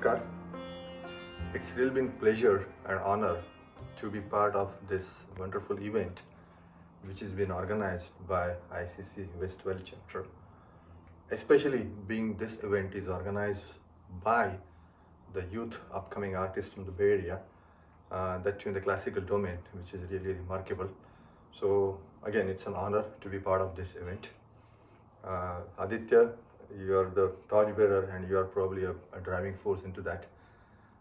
Namaskar. It's really been pleasure and honor to be part of this wonderful event which has been organized by ICC West Valley chapter. Especially being this event is organized by the youth upcoming artists from the Bay Area, that too in the classical domain, which is really remarkable. So again, it's an honor to be part of this event. Aditya, you are the torchbearer and you are probably a driving force into that.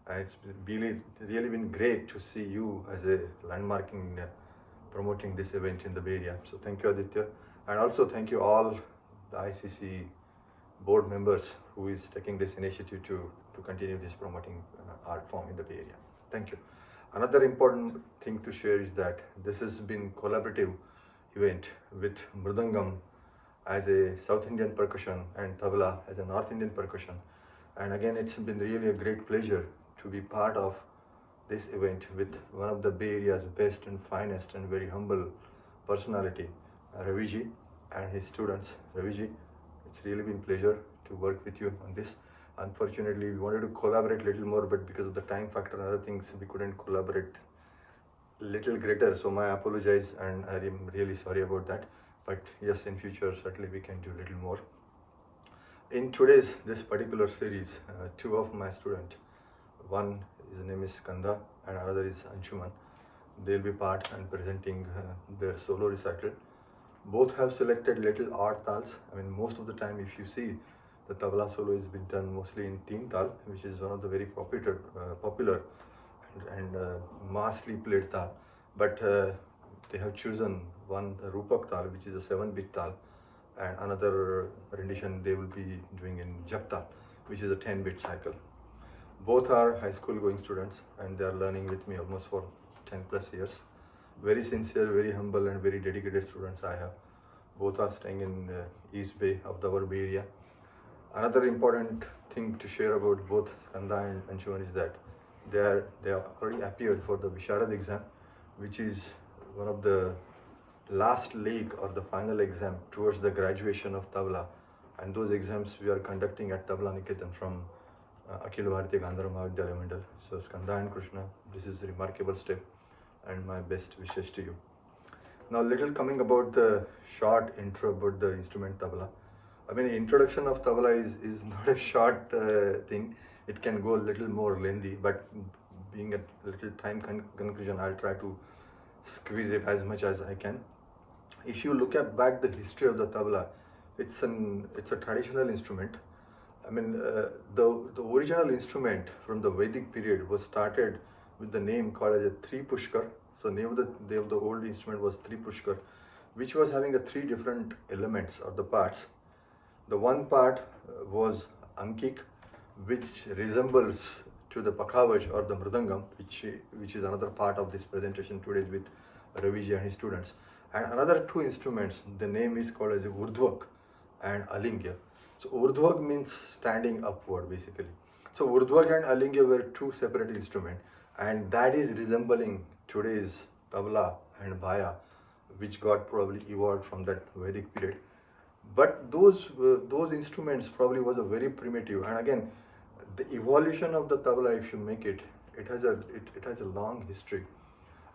And it's really been great to see you as a landmark in promoting this event in the Bay Area. So thank you, Aditya. And also thank you all the ICC board members who is taking this initiative to continue this promoting art form in the Bay Area. Thank you. Another important thing to share is that this has been collaborative event with Mridangam as a South Indian percussion and Tabla as a North Indian percussion. And again, it's been really a great pleasure to be part of this event with one of the Bay Area's best and finest and very humble personality, Raviji, and his students. Raviji, it's really been pleasure to work with you on this. Unfortunately, we wanted to collaborate a little more, but because of the time factor and other things, we couldn't collaborate little greater. So I apologize and I am really sorry about that. But yes, in future, certainly we can do a little more. In today's, this particular series, two of my students, one, his name is Kanda and another is Anshuman. They'll be part and presenting their solo recital. Both have selected little odd tals. I mean, most of the time, if you see, the tabla solo has been done mostly in teen tal, which is one of the very popular and massively played tal. But they have chosen one Rupak tal, which is a 7-bit tal, and another rendition they will be doing in Jap tal, which is a 10-bit cycle. Both are high school going students and they are learning with me almost for 10 plus years. Very sincere, very humble and very dedicated students I have. Both are staying in East Bay of the Bay Area. Another important thing to share about both Skanda and Anshuman is that they have already appeared for the Visharad exam, which is one of the last leg or the final exam towards the graduation of Tabla. And those exams we are conducting at Tabla Niketan from Bharathy Mandal. So Skanda and Krishna, this is a remarkable step and my best wishes to you. Now little coming about the short intro about the instrument Tabla. I mean, the introduction of Tabla is not a short thing. It can go a little more lengthy, but being a little time conclusion, I'll try to squeeze it as much as I can. If you look at back the history of the Tabla, it's a traditional instrument. I mean, the original instrument from the Vedic period was started with the name called as a Three Pushkar. So name of the old instrument was Three Pushkar, which was having a 3 different elements or the parts. The one part was Ankik, which resembles to the Pakhavaj or the Mridangam, which is another part of this presentation today with Raviji and his students. And another 2 instruments, the name is called as a Urdhvak and Alingya. So Urdhvak means standing upward basically. So Urdhvak and Alingya were 2 separate instruments, and that is resembling today's Tabla and Baya, which got probably evolved from that Vedic period. But those instruments probably was a very primitive, and again, the evolution of the tabla, if you make it has a long history.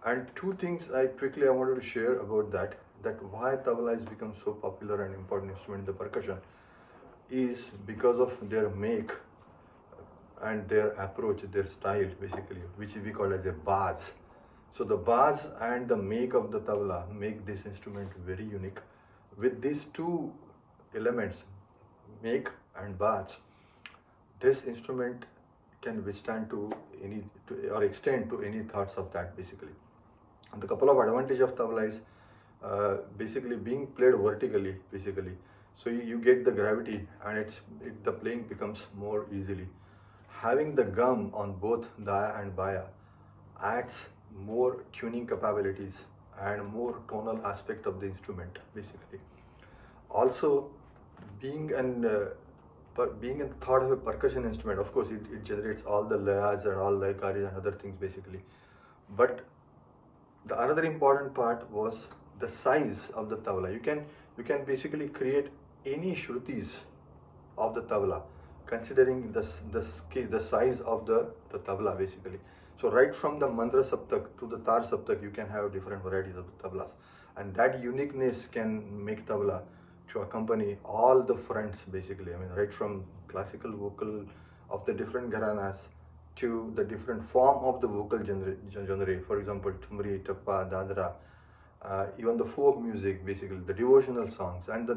And 2 things I wanted to share about that why tabla has become so popular and important instrument in the percussion is because of their make and their approach, their style basically, which we call as a baz. So the baz and the make of the tabla make this instrument very unique. With these 2 elements, make and baz, this instrument can withstand or extend to any thoughts of that basically. And the couple of advantage of tabla is basically being played vertically basically. So you get the gravity and the playing becomes more easily. Having the gum on both daya and baya adds more tuning capabilities and more tonal aspect of the instrument basically. Also, being a thought of a percussion instrument, of course it generates all the layas and all layakaris and other things basically. But the another important part was the size of the tabla. You can basically create any shrutis of the tabla considering the size of the tabla basically. So right from the mandra saptak to the tar saptak, you can have different varieties of the tablas, and that uniqueness can make tabla to accompany all the fronts basically. I mean, right from classical vocal of the different gharanas to the different form of the vocal genre. For example, tumri, tappa, dadra, even the folk music, basically the devotional songs, and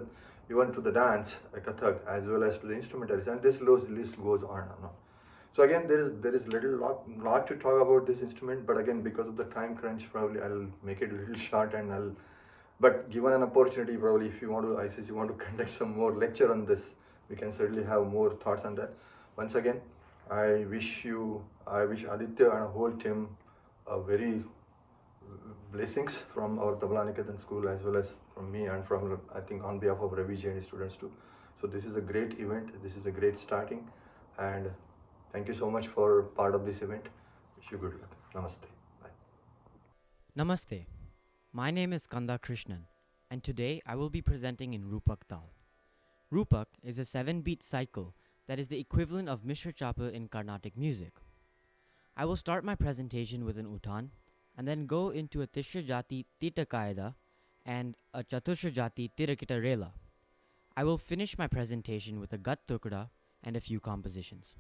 even to the dance, kathak, as well as to the instrumentalists, and this list goes on and on. So again, there is lot to talk about this instrument, but again, because of the time crunch, probably I'll make it a little short, and but given an opportunity, probably if you want to, ICC want to conduct some more lecture on this, we can certainly have more thoughts on that. Once again, I wish Aditya and a whole team a very blessings from our Tabla Niketan school, as well as from me and from, I think, on behalf of Ravi and students too. So this is a great event. This is a great starting, and thank you so much for part of this event. Wish you good luck. Namaste. Bye. Namaste. My name is Kandakrishnan, and today I will be presenting in Rupak Tal. Rupak is a 7-beat cycle that is the equivalent of Mishra Chapa in Carnatic music. I will start my presentation with an utan, and then go into a Tishra Jati Tita Kaida and a Chatushra Jati Tirakita Rela. I will finish my presentation with a Gat Tukra and a few compositions.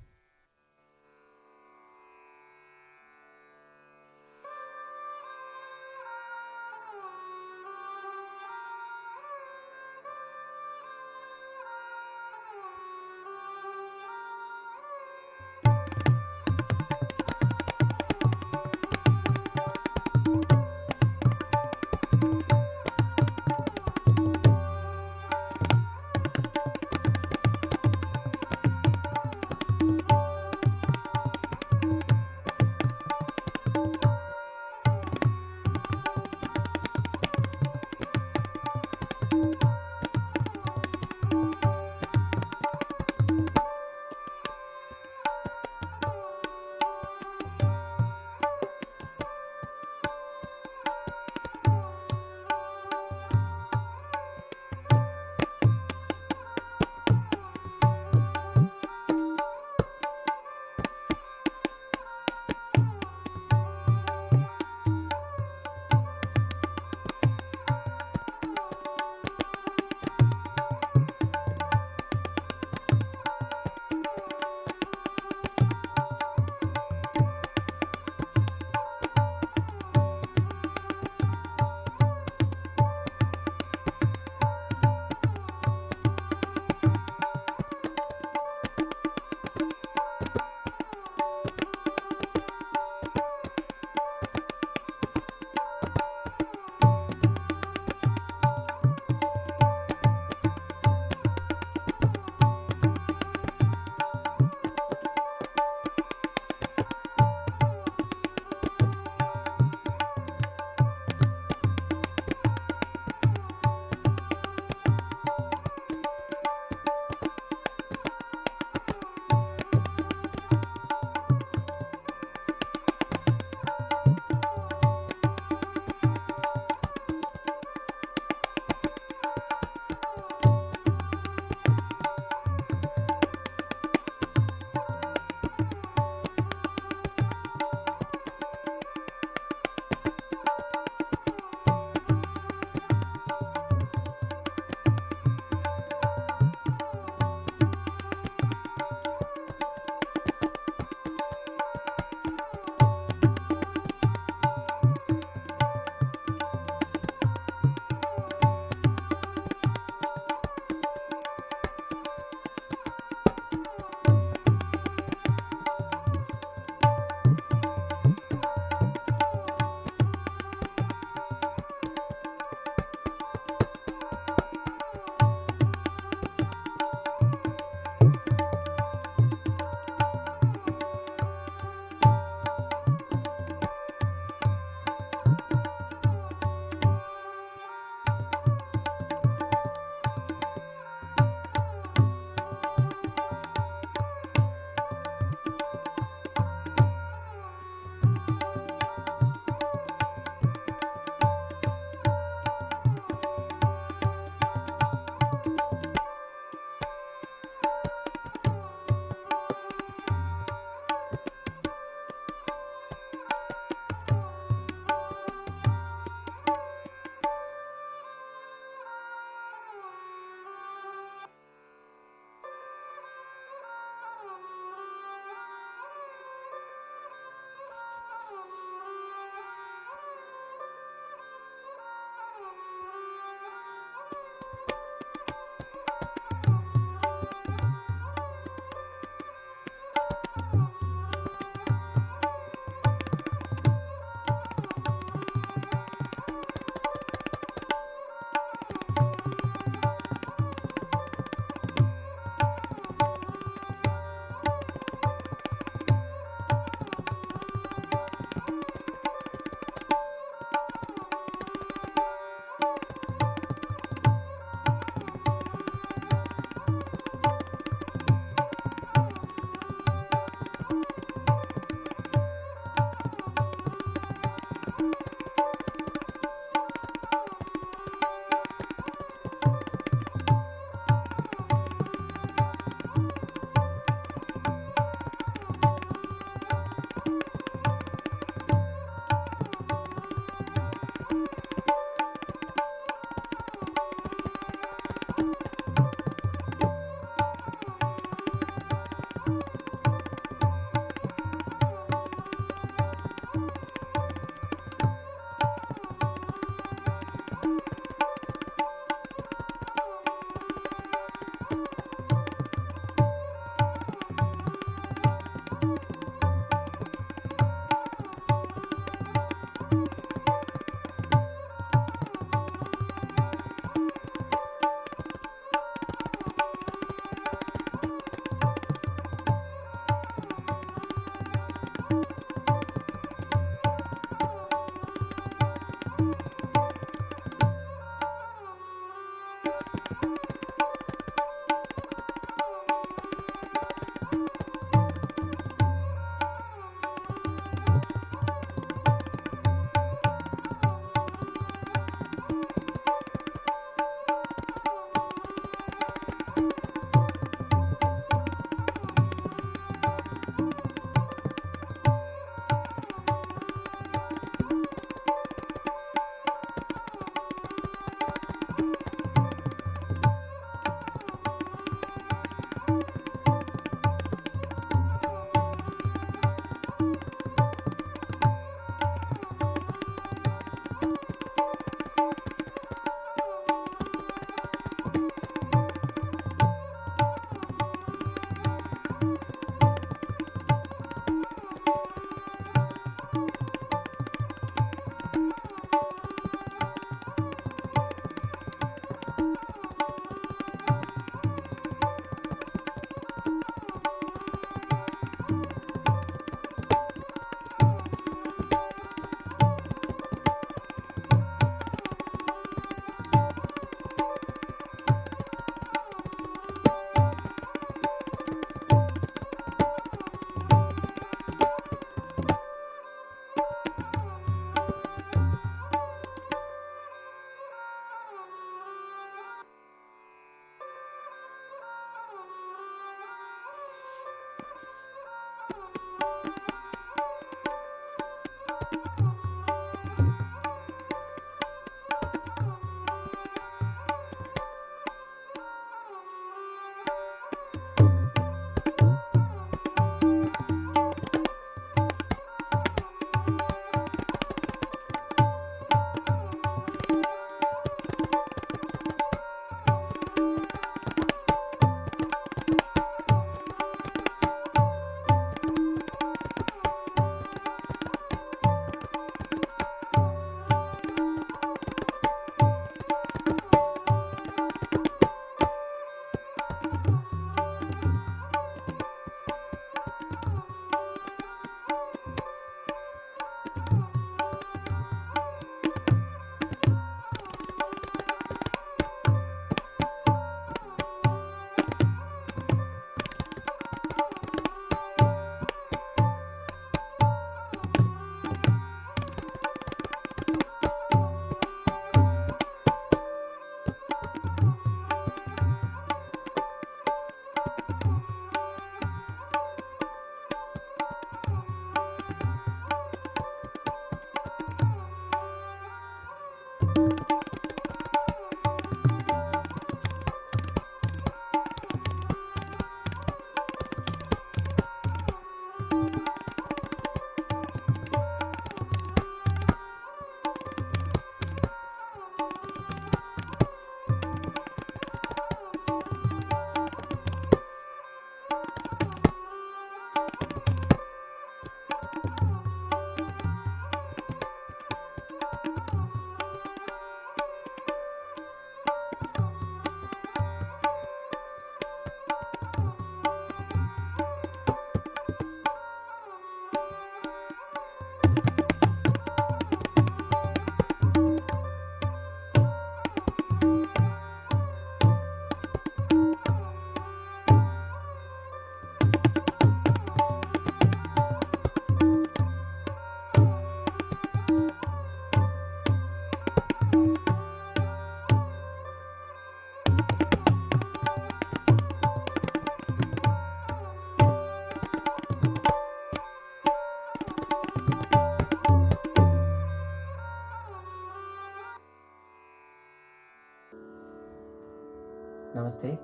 Namaste.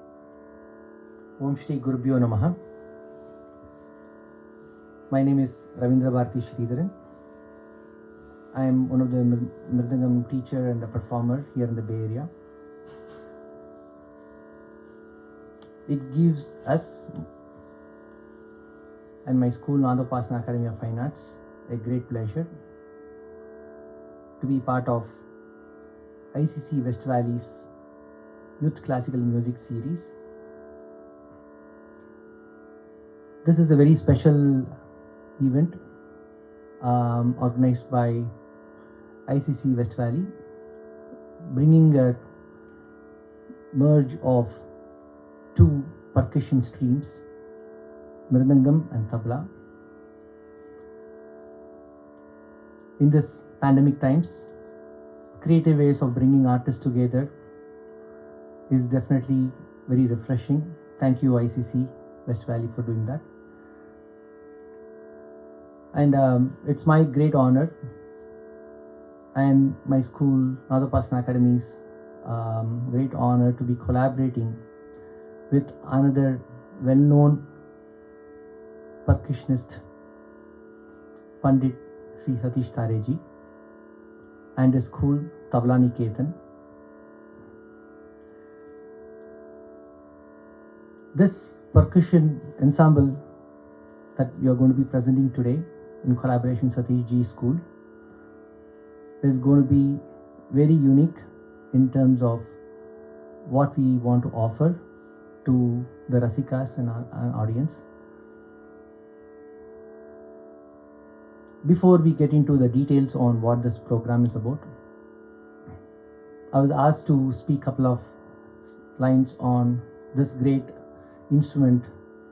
Om Shri Gurubhyo Namaha. My name is Ravindra Bharathy Sridharan. I am one of the Mridangam teacher and a performer here in the Bay Area. It gives us and my school, Nadopasana Academy of Fine Arts, a great pleasure to be part of ICC West Valley's Youth Classical Music Series. This is a very special event organized by ICC West Valley, bringing a merge of two percussion streams, Mridangam and Tabla. In this pandemic times, creative ways of bringing artists together is definitely very refreshing. Thank you ICC West Valley for doing that. And it's my great honor and my school, Nadopasana Academy's great honor to be collaborating with another well-known percussionist, Pandit Shri Satish Tare ji, and his school, Tabla Niketan. This percussion ensemble that we are going to be presenting today in collaboration with Satish Ji's school is going to be very unique in terms of what we want to offer to the Rasikas and our audience. Before we get into the details on what this program is about, I was asked to speak a couple of lines on this great instrument,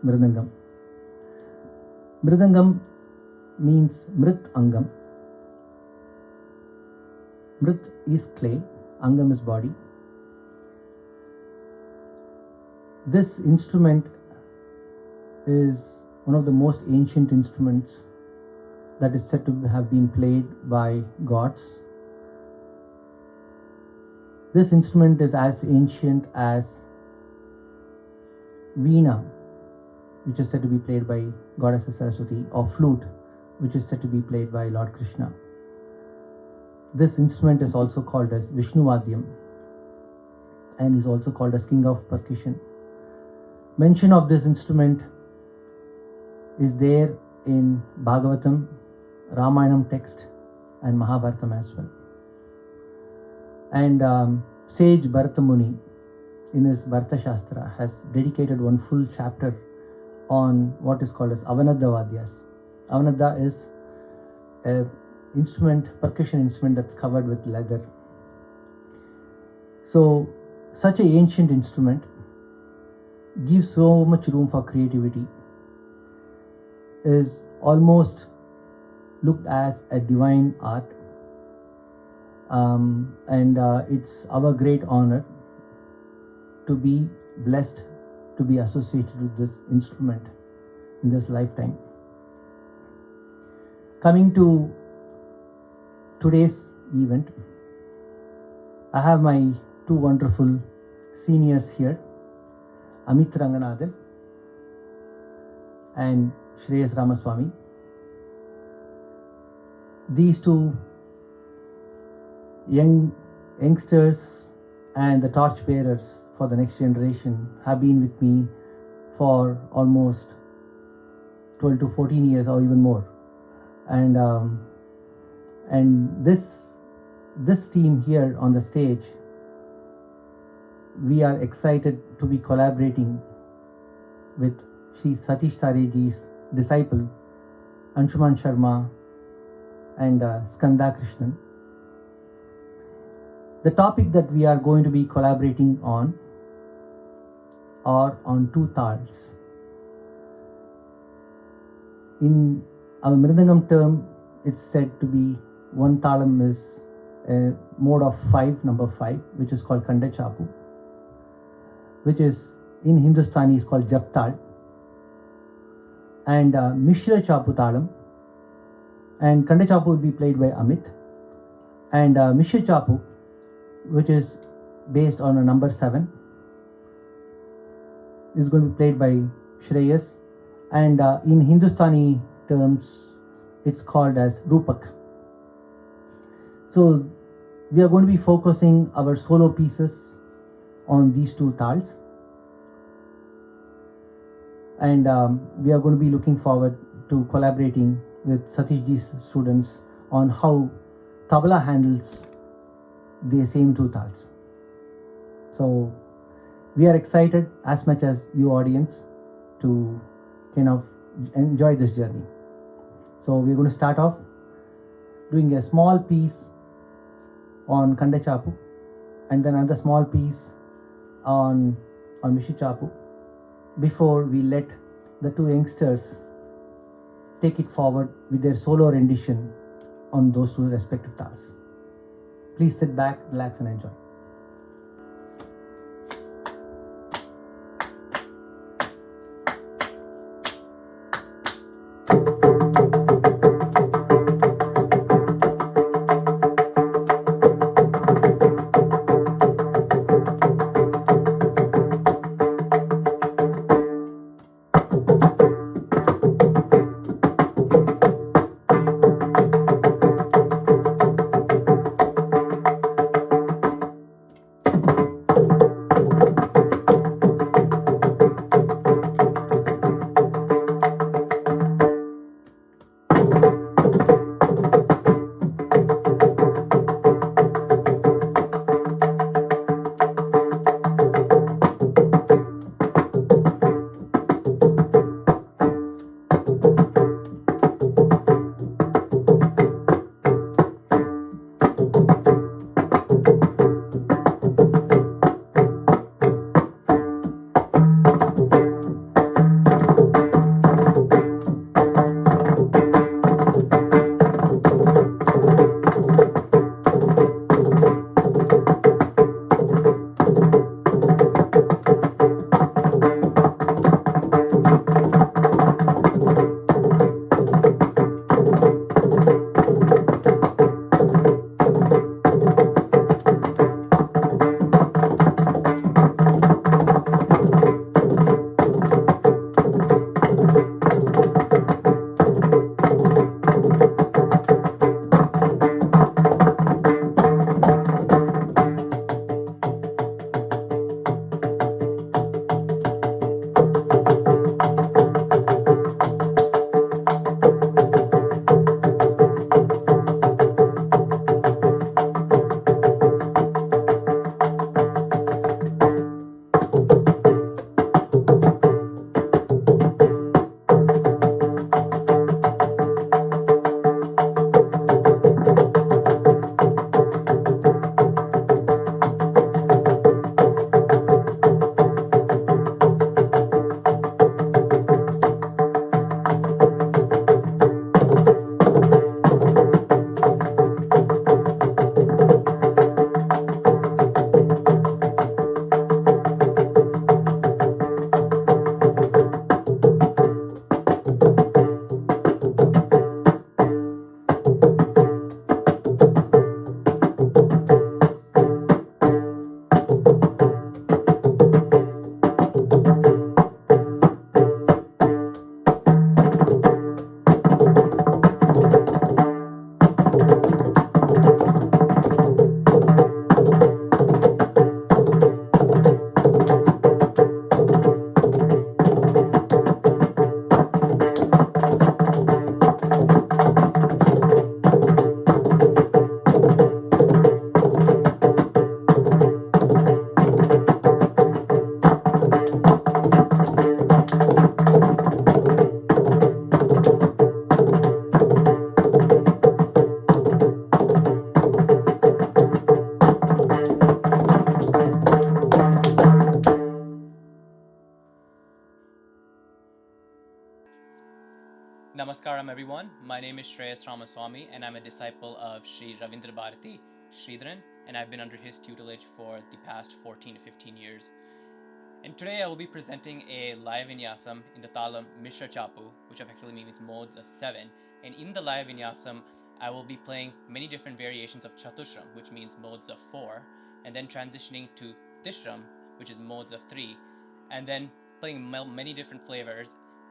Mridangam. Mridangam means Mrit Angam. Mrit is clay, Angam is body. This instrument is one of the most ancient instruments that is said to have been played by gods. This instrument is as ancient as veena, which is said to be played by Goddess Saraswati, or flute, which is said to be played by Lord Krishna. This instrument is also called as Vishnuvadyam and is also called as King of Percussion. Mention of this instrument is there in Bhagavatam, Ramayanam text and Mahabharatam as well. And sage Bharata Muni in his Bharata Shastra has dedicated one full chapter on what is called as Avanadha Vadyas. Avanadha is a percussion instrument that's covered with leather. So such an ancient instrument gives so much room for creativity, is almost looked as a divine art, and it's our great honor to be blessed to be associated with this instrument in this lifetime. Coming to today's event, I have my two wonderful seniors here, Amit Ranganathan and Shreyas Ramaswamy. These two youngsters and the torchbearers for the next generation have been with me for almost 12 to 14 years or even more. And this team here on the stage, we are excited to be collaborating with Shri Satish Tare ji's disciple Anshuman Sharma and Skanda Krishnan. The topic that we are going to be collaborating on are on two tals. In our Mridangam term, it's said to be one talam is a mode of 5, number 5, which is called Kandachapu, which is in Hindustani is called Japtal, and Mishra Chapu talam, and Kandachapu will be played by Amit, and Mishra Chapu, which is based on a number 7, is going to be played by Shri, and in Hindustani terms, it's called as Rupak. So we are going to be focusing our solo pieces on these two tals, and we are going to be looking forward to collaborating with Satish Ji's students on how tabla handles the same two tals. So we are excited as much as you audience to kind of enjoy this journey. So we're going to start off doing a small piece on Kandachapu, and then another small piece on Vinyasam, before we let the two youngsters take it forward with their solo rendition on those two respective tals. Please sit back, relax, and enjoy. Namaskaram everyone, my name is Shri Ramaswamy and I'm a disciple of Shri Ravindra Bharathy, Sridharan, and I've been under his tutelage for the past 14 to 15 years. And today I will be presenting a laya vinyasam in the talam Mridangam, which effectively means modes of 7. And in the laya vinyasam, I will be playing many different variations of Chatushram, which means modes of 4, and then transitioning to Tishram, which is modes of 3, and then playing many different flavors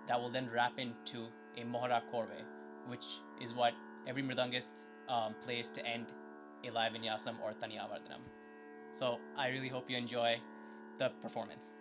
that will then wrap into a mohra korve, which is what every mridangist plays to end a laya vinyasam or taniyavardhanam. So I really hope you enjoy the performance.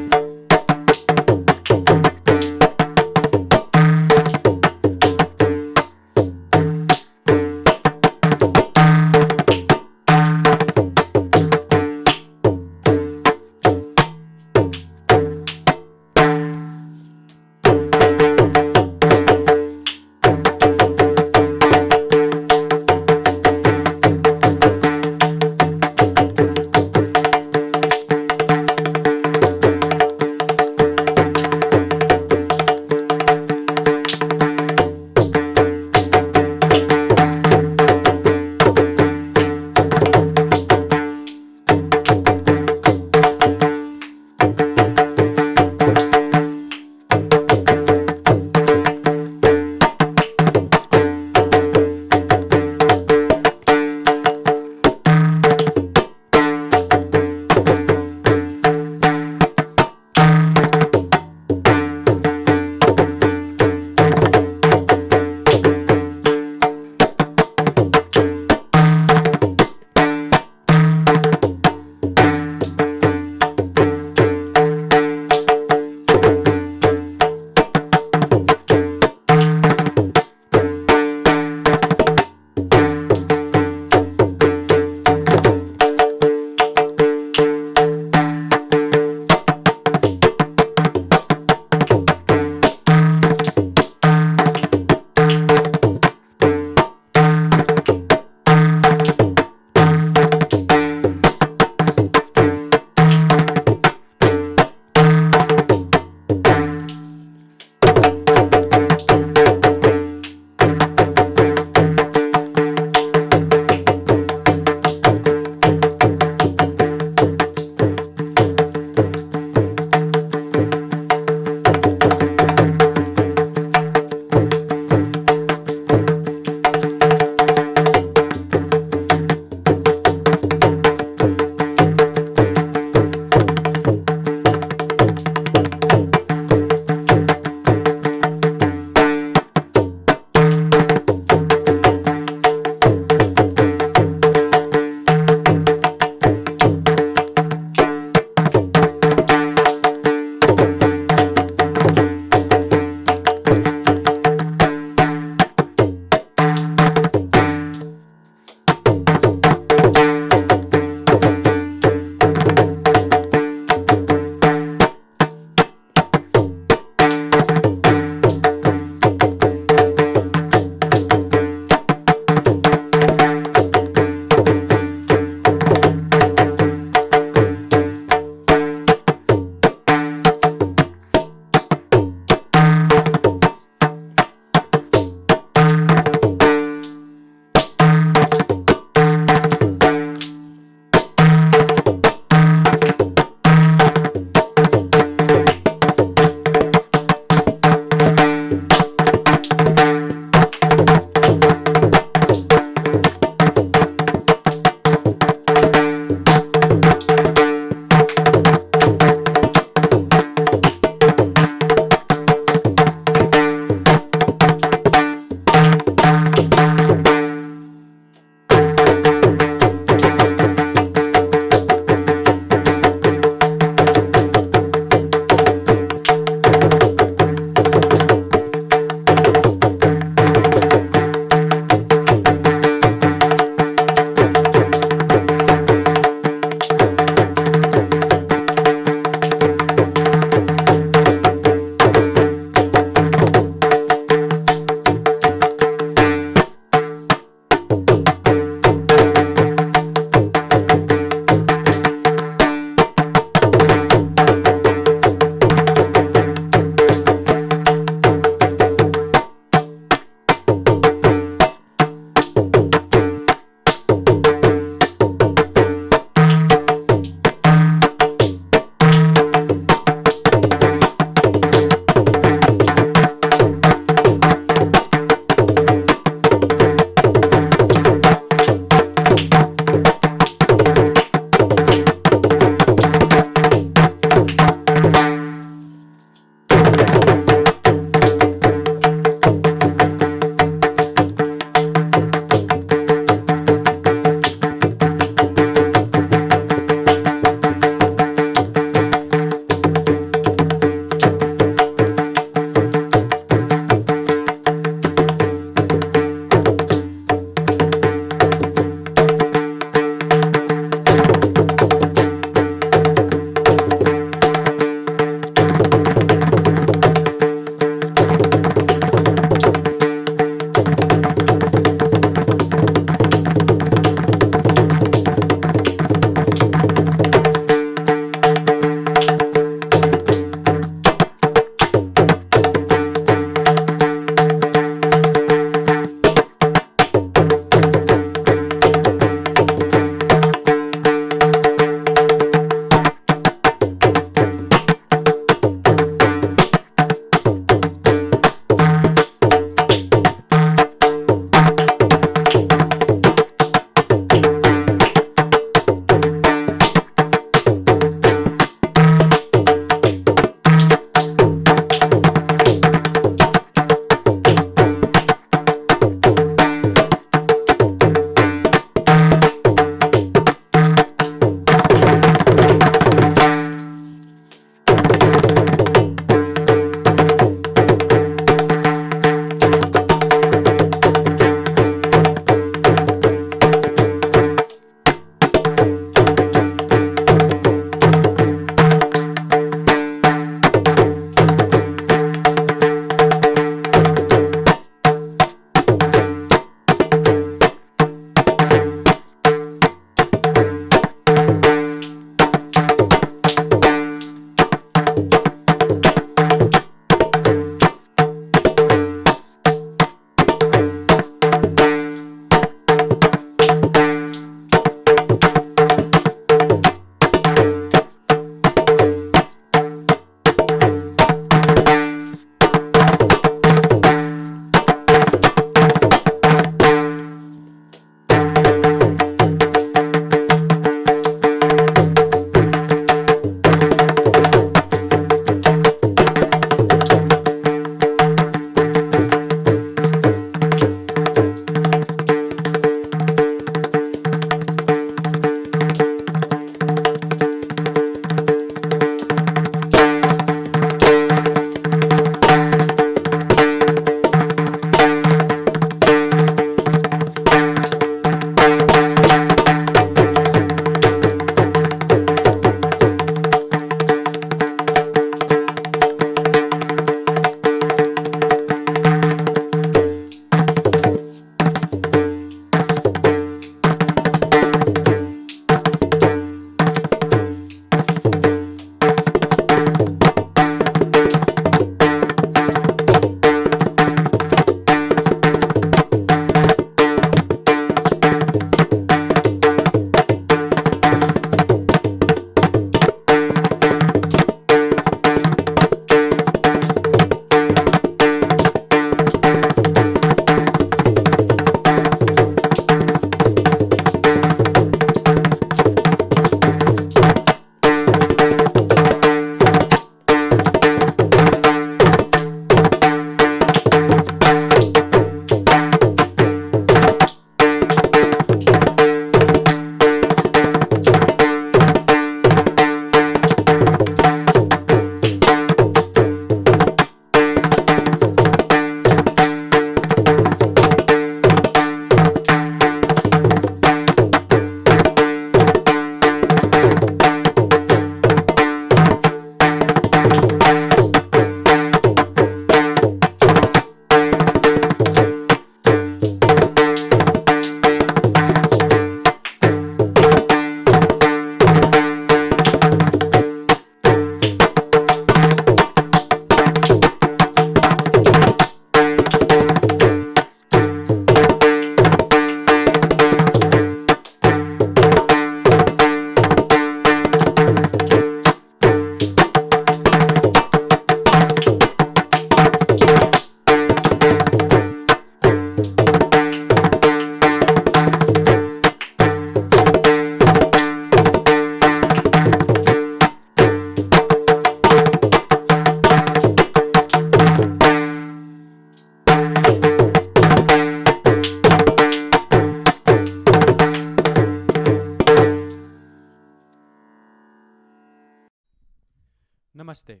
Namaste.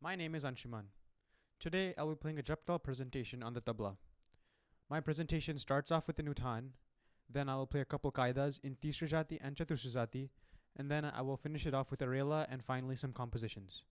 My name is Anshuman. Today I will be playing a Japtal presentation on the tabla. My presentation starts off with the Nutan, then I will play a couple kaidas in Tishrajati and Chatushrajati, and then I will finish it off with a rela and finally some compositions.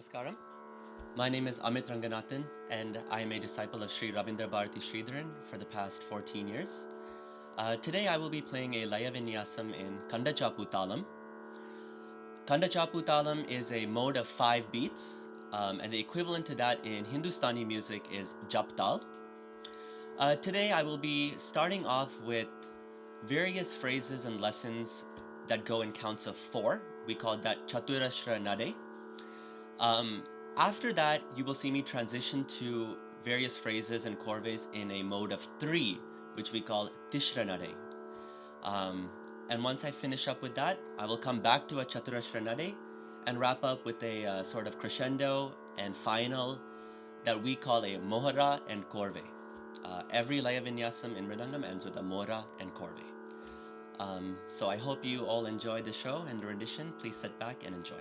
Namaskaram. My name is Amit Ranganathan, and I am a disciple of Shri Ravindra Bharathy Sridharan for the past 14 years. Today I will be playing a laya vinyasam in Kandachapu talam. Kandachapu talam is a mode of 5 beats, and the equivalent to that in Hindustani music is jap tal. Today I will be starting off with various phrases and lessons that go in counts of 4. We call that chaturashra nade. After that, you will see me transition to various phrases and corves in a mode of 3, which we call tishra nade. And once I finish up with that, I will come back to a chaturashra nade and wrap up with a sort of crescendo and final that we call a mohara and corve. Every laya vinyasam in Mridangam ends with a mohara and corve. So I hope you all enjoy the show and the rendition. Please sit back and enjoy.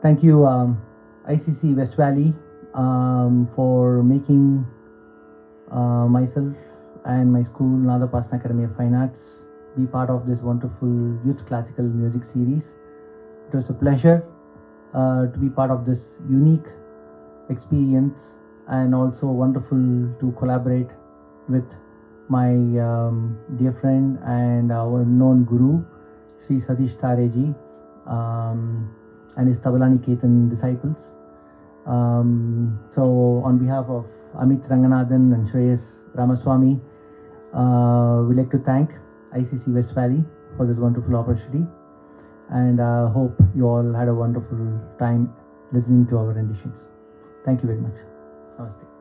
Thank you, ICC West Valley, for making myself and my school, Nada Pasna Academy of Fine Arts, be part of this wonderful youth classical music series. It was a pleasure to be part of this unique experience, and also wonderful to collaborate with my dear friend and our known guru, Shri Satish Tare ji, and his Tabla Niketan disciples. So on behalf of Amit Ranganathan and Shreyas Ramaswamy, we'd like to thank ICC West Valley for this wonderful opportunity, and hope you all had a wonderful time listening to our renditions. Thank you very much. Namaste.